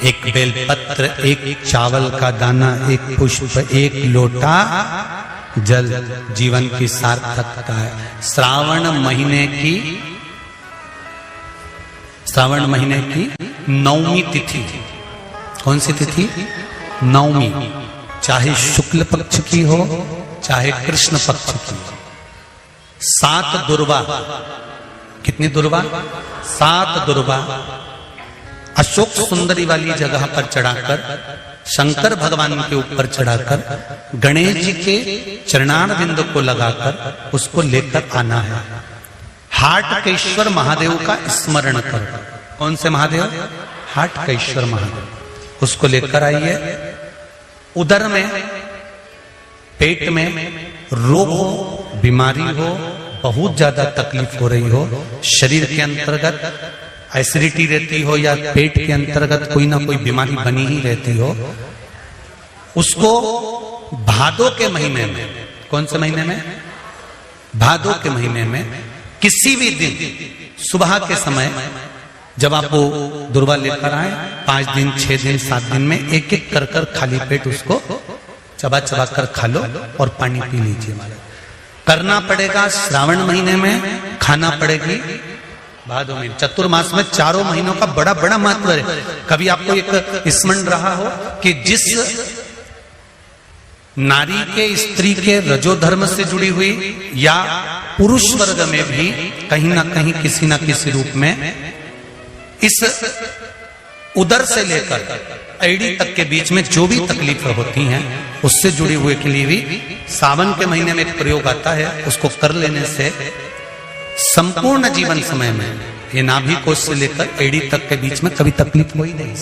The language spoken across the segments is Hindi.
एक बेलपत्र, एक चावल का दाना, एक पुष्प, एक लोटा जल जीवन की सार्थकता है। श्रावण महीने की नवमी तिथि, कौन सी तिथि? नवमी, चाहे शुक्ल पक्ष की हो चाहे कृष्ण पक्ष की। 7 दुर्वा, कितनी दुर्वा? 7 दुर्वा अशोक सुंदरी वाली जगह पर चढ़ाकर, शंकर भगवान के ऊपर चढ़ाकर, गणेश जी के चरणारविंद को लगाकर उसको लेकर आना है। हाटकेश्वर महादेव का स्मरण करो। कौन से महादेव? हाटकेश्वर महादेव, उसको लेकर आइए। उदर में, पेट में रोग हो, बीमारी हो, बहुत ज्यादा तकलीफ हो रही हो, शरीर के अंतर्गत एसिडिटी रहती हो या पेट के अंतर्गत कोई ना कोई बीमारी बनी ही रहती हो, उसको भादों के महीने में, कौन से महीने में? भादों के महीने में किसी भी दिन सुबह के समय जब आप वो दुर्वा लेकर आए, 5 दिन, 6 दिन, 7 दिन में एक एक कर कर खाली पेट उसको चबा चबा कर खा लो और पानी पी लीजिए। करना पड़ेगा श्रावण महीने में, खाना पड़ेगी भादों में। चतुर्मास में चारों महीनों का बड़ा बड़ा महत्व है। कभी आपको एक स्मरण रहा हो कि जिस नारी के, स्त्री के रजोधर्म से जुड़ी हुई या पुरुष वर्ग में भी कहीं ना कहीं किसी ना किसी रूप में इस उदर से लेकर एड़ी तक के बीच में जो भी तकलीफ होती हैं उससे जुड़ी हुए के लिए भी सावन के महीने में एक प्रयोग आता है। उसको कर लेने से संपूर्ण जीवन समय में ये नाभि कोश से लेकर एड़ी तक के बीच में कभी तकलीफ हो ही नहीं।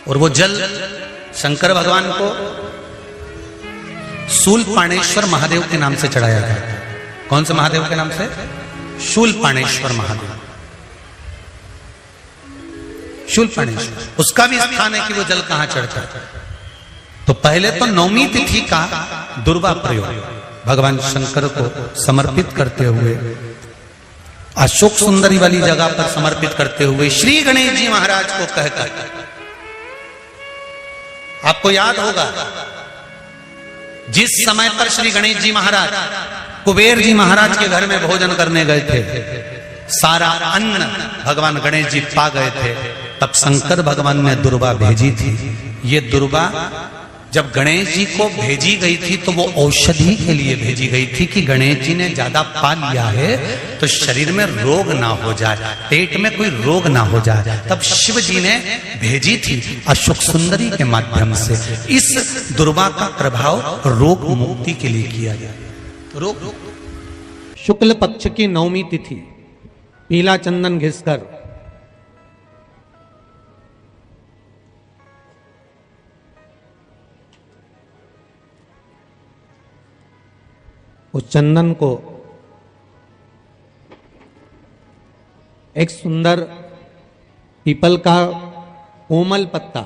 और वो जल शंकर भगवान को शूलपाणेश्वर महादेव के नाम से चढ़ाया गया। कौन से महादेव के नाम से? शूलपाणेश्वर महादेव। शूलपाणेश्वर, उसका भी स्थान है कि वो जल कहां चढ़ता है। तो पहले तो नवमी तिथि का दुर्वा प्रयोग भगवान शंकर को समर्पित करते हुए, अशोक सुंदरी वाली जगह पर समर्पित करते हुए श्री गणेश जी महाराज को कहकर, आपको याद होगा जिस समय पर श्री गणेश जी महाराज कुबेर जी महाराज के घर में भोजन करने गए थे, सारा अन्न भगवान गणेश जी पा गए थे, तब शंकर भगवान ने दुर्वा भेजी थी। ये दुर्वा जब गणेश जी को भेजी गई थी तो वो औषधि के लिए भेजी गई थी कि गणेश जी ने ज्यादा पा लिया है तो शरीर में रोग ना हो जाए, पेट में कोई रोग ना हो जाए। तब शिव जी ने भेजी थी अशोक सुंदरी के माध्यम से। इस दुर्वा का प्रभाव रोग मुक्ति के लिए किया गया। रोग शुक्ल पक्ष की नवमी तिथि, पीला चंदन घिसकर उस चंदन को एक सुंदर पीपल का कोमल पत्ता,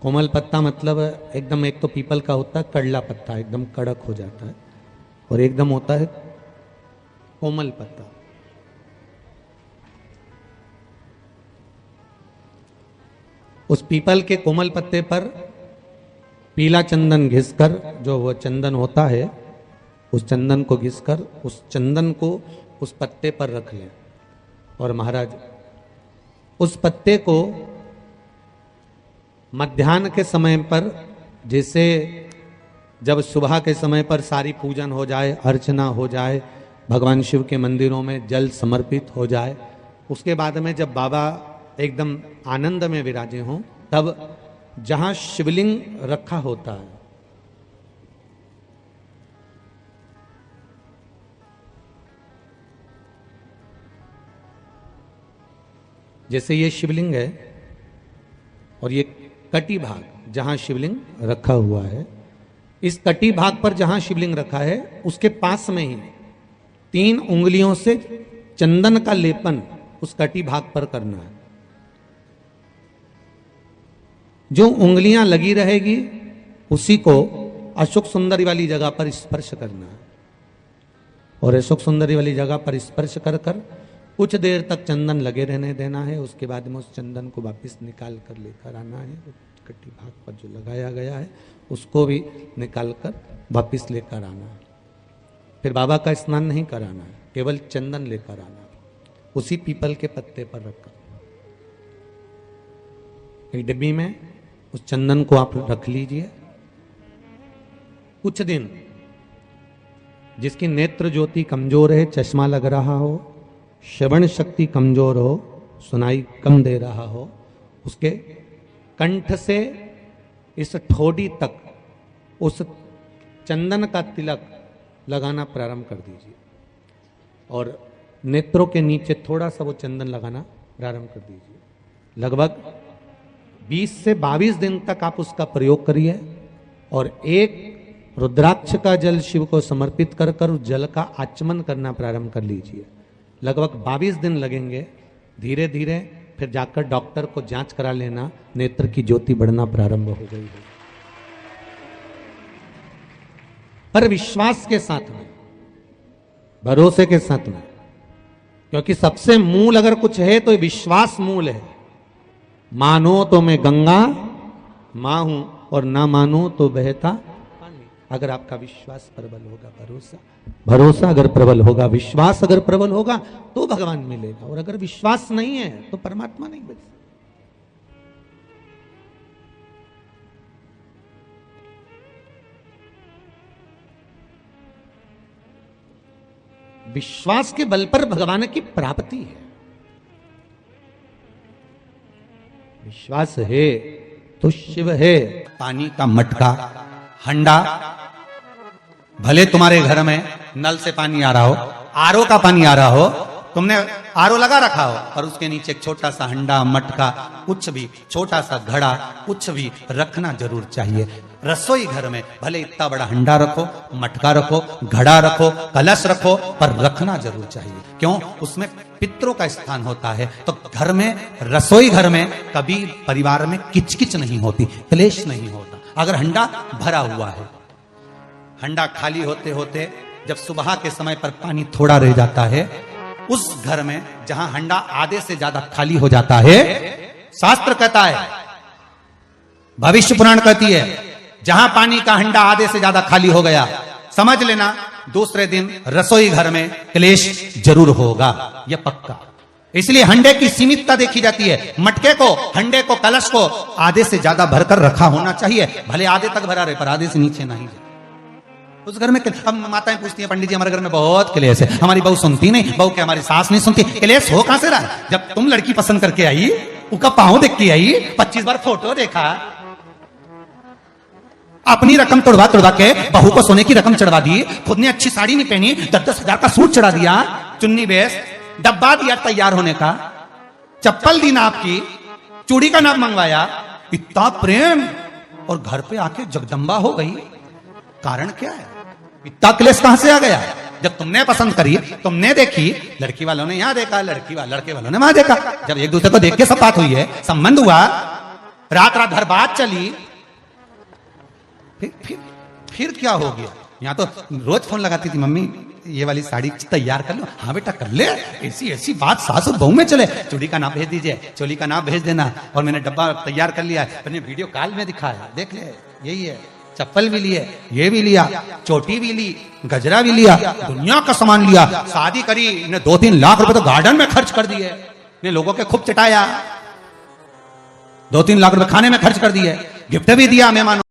कोमल पत्ता मतलब एकदम, एक तो पीपल का होता है कड़ला पत्ता, एकदम कड़क हो जाता है, और एकदम होता है कोमल पत्ता। उस पीपल के कोमल पत्ते पर पीला चंदन घिसकर, जो वो चंदन होता है, उस चंदन को घिसकर उस चंदन को उस पत्ते पर रख लें। और महाराज उस पत्ते को मध्याह्न के समय पर, जैसे जब सुबह के समय पर सारी पूजन हो जाए, अर्चना हो जाए, भगवान शिव के मंदिरों में जल समर्पित हो जाए, उसके बाद में जब बाबा एकदम आनंद में विराजे हों, तब जहां शिवलिंग रखा होता है, जैसे ये शिवलिंग है और ये कटी भाग जहां शिवलिंग रखा हुआ है, इस कटी भाग पर जहां शिवलिंग रखा है उसके पास में ही 3 उंगलियों से चंदन का लेपन उस कटी भाग पर करना है। जो उंगलियां लगी रहेगी उसी को अशोक सुंदरी वाली जगह पर स्पर्श करना है। और अशोक सुंदरी वाली जगह पर स्पर्श कर कर कुछ देर तक चंदन लगे रहने देना है, उसके बाद में उस चंदन को वापस निकाल कर लेकर आना है। कटी भाग पर जो लगाया गया है उसको भी निकाल कर वापस लेकर आना है। फिर बाबा का स्नान नहीं कराना है, केवल चंदन लेकर आना है, उसी पीपल के पत्ते पर रखकर। एक डिब्बी में उस चंदन को आप रख लीजिए। कुछ दिन जिसकी नेत्र ज्योति कमजोर है, चश्मा लग रहा हो, श्रवण शक्ति कमजोर हो, सुनाई कम दे रहा हो, उसके कंठ से इस ठोड़ी तक उस चंदन का तिलक लगाना प्रारंभ कर दीजिए और नेत्रों के नीचे थोड़ा सा वो चंदन लगाना प्रारंभ कर दीजिए। लगभग 20 से 22 दिन तक आप उसका प्रयोग करिए और एक रुद्राक्ष का जल शिव को समर्पित कर कर उस जल का आचमन करना प्रारंभ कर लीजिए। लगभग 22 दिन लगेंगे। धीरे धीरे फिर जाकर डॉक्टर को जांच करा लेना, नेत्र की ज्योति बढ़ना प्रारंभ हो गई है। पर विश्वास के साथ में, भरोसे के साथ में, क्योंकि सबसे मूल अगर कुछ है तो विश्वास मूल है। मानो तो मैं गंगा मां हूं और ना मानो तो बहता पानी। अगर आपका विश्वास प्रबल होगा, भरोसा अगर प्रबल होगा, विश्वास अगर प्रबल होगा तो भगवान मिलेगा, और अगर विश्वास नहीं है तो परमात्मा नहीं मिल सकता। विश्वास के बल पर भगवान की प्राप्ति है। विश्वास है तो शिव है। पानी का मटका, हंडा, भले तुम्हारे घर में नल से पानी आ रहा हो, आरओ का पानी आ रहा हो, तुमने आरओ लगा रखा हो और उसके नीचे एक छोटा सा हंडा, मटका, कुछ भी, छोटा सा घड़ा, कुछ भी रखना जरूर चाहिए। रसोई घर में भले इतना बड़ा हंडा रखो, मटका रखो, घड़ा रखो, कलश रखो, पर रखना जरूर चाहिए। क्यों? उसमें पितरों का स्थान होता है। तो घर में, रसोई घर में कभी परिवार में किचकिच नहीं होती, क्लेश नहीं होता। अगर हंडा भरा हुआ है, हंडा खाली होते होते जब सुबह के समय पर पानी थोड़ा रह जाता है, उस घर में जहां हंडा आधे से ज्यादा खाली हो जाता है, शास्त्र कहता है, भविष्य पुराण कहती है, जहां पानी का हंडा आधे से ज्यादा खाली हो गया, समझ लेना दूसरे दिन रसोई घर में क्लेश जरूर होगा, यह पक्का। इसलिए हंडे की सीमितता देखी जाती है। मटके को, हंडे को, कलश को आधे से ज्यादा भरकर रखा होना चाहिए। भले आधे तक भरा रहे पर आधे से नीचे नहीं जाए। उस घर में हम माताएं पूछती हैं, पंडित जी हमारे घर में बहुत क्लेश है, हमारी बहू सुनती नहीं, बहू के हमारी सास नहीं सुनती। क्लेश हो कहां से रहा? जब तुम लड़की पसंद करके आई, उसका पांव देख के आई, 25 बार फोटो देखा, अपनी रकम तोड़वा तोड़वा के बहू को सोने की रकम चढ़वा दी, खुद ने अच्छी साड़ी नहीं पहनी, 10-10 हजार का सूट चढ़ा दिया, चुन्नी बेस, डब्बा दिया तैयार होने का, चप्पल दी नाप की, चूड़ी का नाप मंगवाया, इतना प्रेम, और घर पे आके जगदम्बा हो गई। कारण क्या है? इतना क्लेश कहां से आ गया? जब तुमने पसंद करी, तुमने देखी, लड़की वालों ने यहां देखा, लड़के वालों ने वहां देखा, जब एक दूसरे को देख के सब बात हुई है, संबंध हुआ, रात रात भर बात चली, फिर क्या हो गया? यहाँ तो रोज फोन लगाती थी, मम्मी ये वाली साड़ी तैयार कर लो। हाँ बेटा कर ले, ऐसी ऐसी बात सास और बहू में चले। चूड़ी का नाप भेज दीजिए, चोली का नाप भेज देना, और मैंने डब्बा तैयार कर लिया है, मैंने वीडियो कॉल में दिखाया, देख ले, यही है। चप्पल भी लिए, ये भी लिया, चोटी भी ली, गजरा भी लिया, दुनिया का सामान लिया, शादी करी, इन्हें 2-3 लाख रुपए तो गार्डन में खर्च कर दिए, ने लोगों के खूब चटाया, 2-3 लाख रुपए खाने में खर्च कर दिए, गिफ्ट भी दिया मेहमानों।